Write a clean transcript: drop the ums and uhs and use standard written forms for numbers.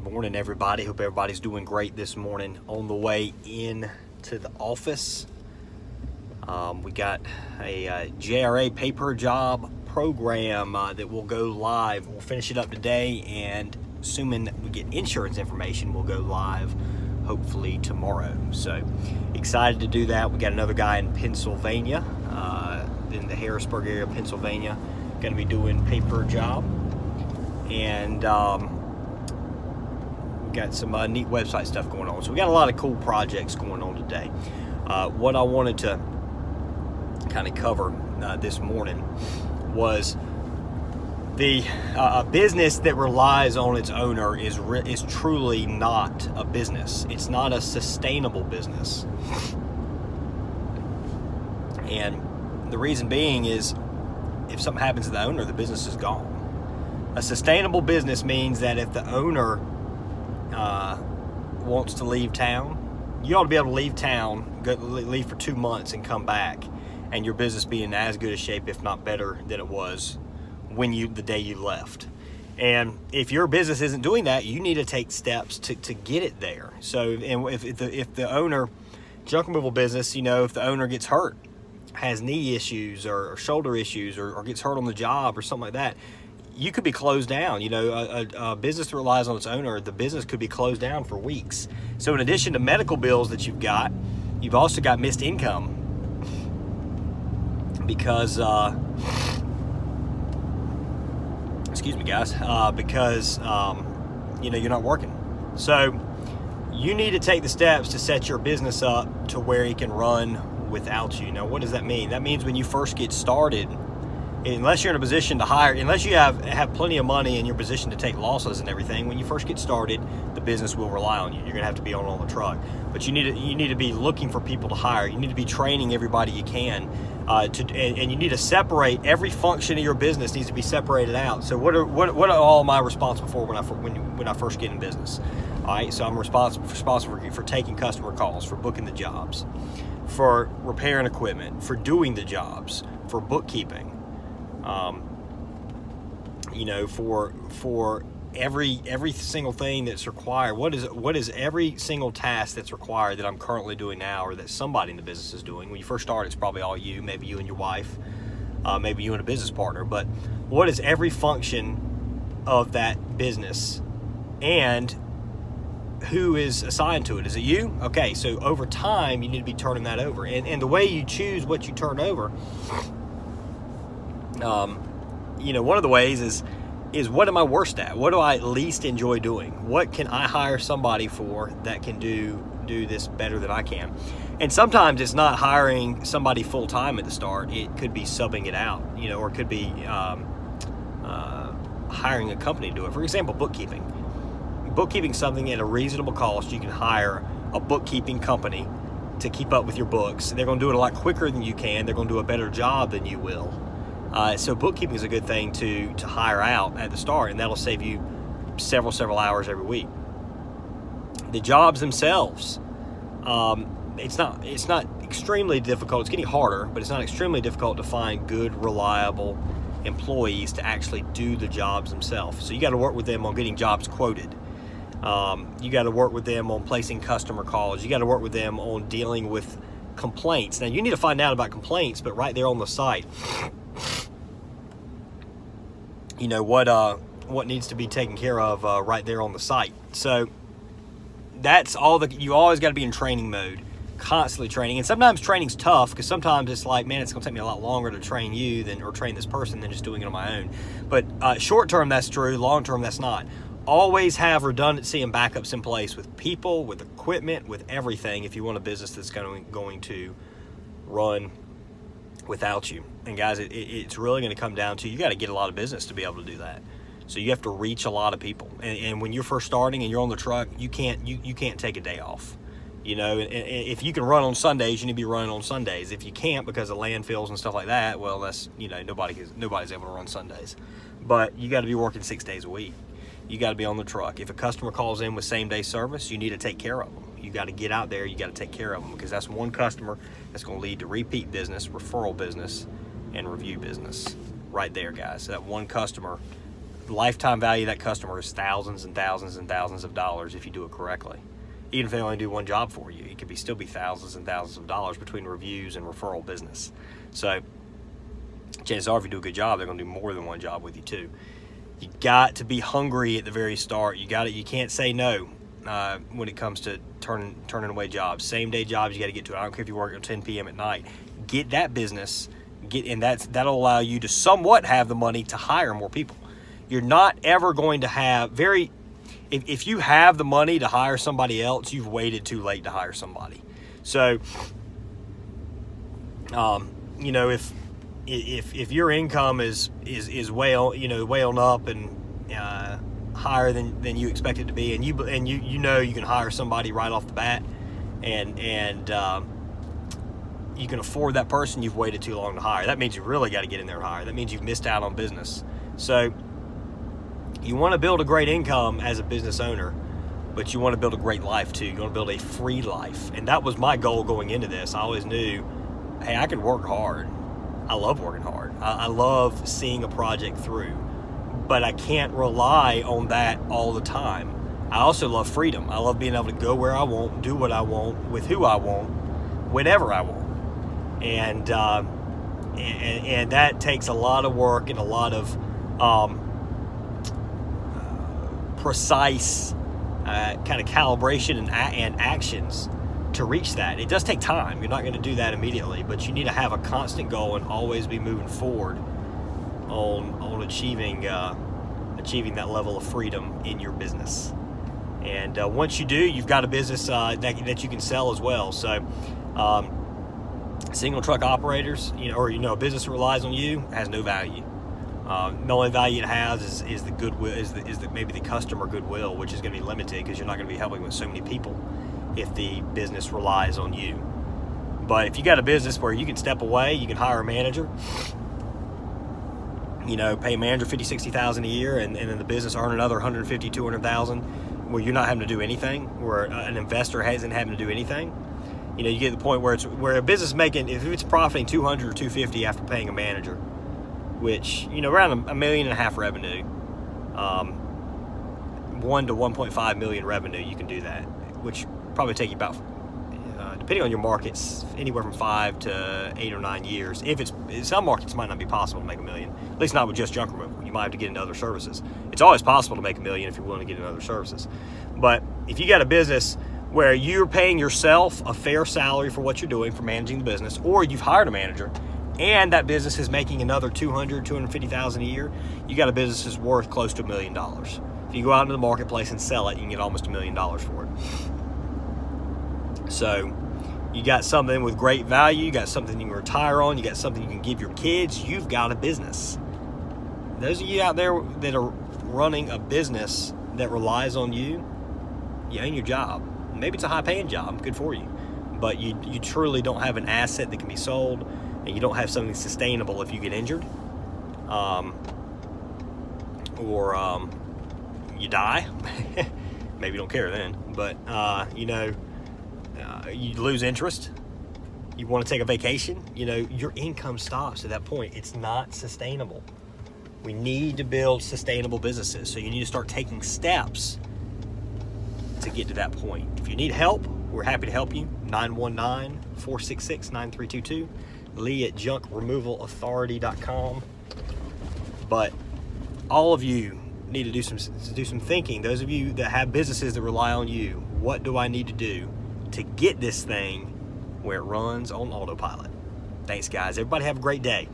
morning, everybody. Hope everybody's doing great this morning. On the way in to the office, we got a JRA paper job program that will go live. We'll finish it up today, and assuming that we get insurance information, we'll go live hopefully tomorrow. So excited to do that. We got another guy in Pennsylvania, in the Harrisburg area of Pennsylvania, going to be doing paper job, and we got some neat website stuff going on. So we got a lot of cool projects going on today. What I wanted to kind of cover this morning was the business that relies on its owner is truly not a business. It's not a sustainable business. And the reason being is if something happens to the owner, the business is gone. A sustainable business means that if the owner wants to leave town, you ought to be able to leave town, leave for 2 months and come back, and your business be in as good a shape, if not better, than it was the day you left. And if your business isn't doing that, you need to take steps to get it there. So, and if the owner, junk removal business, if the owner gets hurt, has knee issues or shoulder issues, or gets hurt on the job or something like that, you could be closed down. A business that relies on its owner, the business could be closed down for weeks. So in addition to medical bills that you've also got missed income because excuse me guys, because you're not working. So you need to take the steps to set your business up to where it can run without you. Now, what does that mean? That means when you first get started, unless you're in a position to hire, unless you have plenty of money and you're positioned to take losses and everything, when you first get started, the business will rely on you. You're gonna have to be on the truck, but you need to be looking for people to hire. You need to be training everybody you can, and you need to separate every function of your business needs to be separated out. So what are all am I responsible for when I first get in business? All right, so I'm responsible for taking customer calls, for booking the jobs, for repairing equipment, for doing the jobs, for bookkeeping, for every single thing that's required. What is every single task that's required that I'm currently doing now, or that somebody in the business is doing? When you first start, it's probably all you, maybe you and your wife, maybe you and a business partner, but what is every function of that business, and who is assigned to it? Is it you? Okay, so over time, you need to be turning that over. And the way you choose what you turn over, one of the ways is what am I worst at? What do I least enjoy doing? What can I hire somebody for that can do this better than I can? And sometimes it's not hiring somebody full-time at the start. It could be subbing it out, or it could be hiring a company to do it. For example, bookkeeping. Bookkeeping something at a reasonable cost. You can hire a bookkeeping company to keep up with your books. They're going to do it a lot quicker than you can. They're going to do a better job than you will. So bookkeeping is a good thing to hire out at the start, and that'll save you several hours every week. The jobs themselves, it's not extremely difficult. It's getting harder, but it's not extremely difficult to find good, reliable employees to actually do the jobs themselves. So you got to work with them on getting jobs quoted. You got to work with them on placing customer calls. You got to work with them on dealing with complaints. Now, you need to find out about complaints, but right there on the site, what needs to be taken care of right there on the site. So that's all you always got to be in training mode, constantly training. And sometimes training's tough, because sometimes it's like, man, it's going to take me a lot longer to train you or train this person than just doing it on my own. But short term, that's true. Long term, that's not. Always have redundancy and backups in place with people, with equipment, with everything, if you want a business that's going to run without you. And guys, it's really going to come down to, you got to get a lot of business to be able to do that. So you have to reach a lot of people. And when you're first starting and you're on the truck, you can't take a day off. If you can run on Sundays, you need to be running on Sundays. If you can't, because of landfills and stuff like that, well, that's, nobody's able to run Sundays. But you got to be working 6 days a week. You got to be on the truck. If a customer calls in with same-day service, you need to take care of them. You got to get out there. You got to take care of them, because that's one customer that's going to lead to repeat business, referral business, and review business right there, guys. So that one customer lifetime value of that customer is thousands and thousands and thousands of dollars if you do it correctly. Even if they only do one job for you, it could still be thousands and thousands of dollars between reviews and referral business. So chances are, if you do a good job, they're going to do more than one job with you too. You got to be hungry at the very start. You can't say no when it comes to turning away jobs. Same day jobs, you got to get to it. I don't care if you work until 10 p.m. at night. Get that business, and that'll allow you to somewhat have the money to hire more people. You're not ever going to have if you have the money to hire somebody else, you've waited too late to hire somebody. So, if your income is way on up and higher than you expect it to be, and you can hire somebody right off the bat, and you can afford that person, you've waited too long to hire. That means you really got to get in there and hire. That means you've missed out on business. So you want to build a great income as a business owner, but you want to build a great life too. You want to build a free life. And that was my goal going into this. I always knew, hey, I can work hard. I love working hard. I love seeing a project through, but I can't rely on that all the time. I also love freedom. I love being able to go where I want, do what I want, with who I want, whenever I want. And that takes a lot of work and a lot of precise kind of calibration and actions to reach that. It does take time. You're not going to do that immediately, but you need to have a constant goal and always be moving forward on achieving that level of freedom in your business. And once you do, you've got a business that you can sell as well. So single truck operators, a business that relies on you has no value. The only value it has is the goodwill, maybe the customer goodwill, which is going to be limited because you're not going to be helping with so many people if the business relies on you. But if you got a business where you can step away, you can hire a manager, pay a manager $50,000, $60,000 a year, and then the business earn another $150,000, $200,000, where you're not having to do anything, where an investor isn't having to do anything. You get to the point where a business if it's profiting $200,000 or $250,000 after paying a manager, which around $1.5 million revenue, 1 to 1.5 million revenue, you can do that, which probably take you about, depending on your markets, anywhere from 5 to 8 or 9 years. Some markets might not be possible to make $1 million, at least not with just junk removal. You might have to get into other services. It's always possible to make $1 million if you're willing to get into other services. But if you got a business where you're paying yourself a fair salary for what you're doing for managing the business, or you've hired a manager, and that business is making another $200,000, $250,000 a year, you got a business that's worth close to $1 million. If you go out into the marketplace and sell it, you can get almost $1 million for it. So you got something with great value, you got something you can retire on, you got something you can give your kids, you've got a business. Those of you out there that are running a business that relies on you, you own your job. Maybe it's a high-paying job, good for you, but you truly don't have an asset that can be sold, and you don't have something sustainable if you get injured, or you die. Maybe you don't care then, but you lose interest. You want to take a vacation, your income stops at that point. It's not sustainable. We need to build sustainable businesses, so you need to start taking steps to get to that point. If you need help, we're happy to help you. 919-466-9322. Lee@junkremovalauthority.com. But all of you need to do some thinking. Those of you that have businesses that rely on you, what do I need to do to get this thing where it runs on autopilot? Thanks, guys. Everybody have a great day.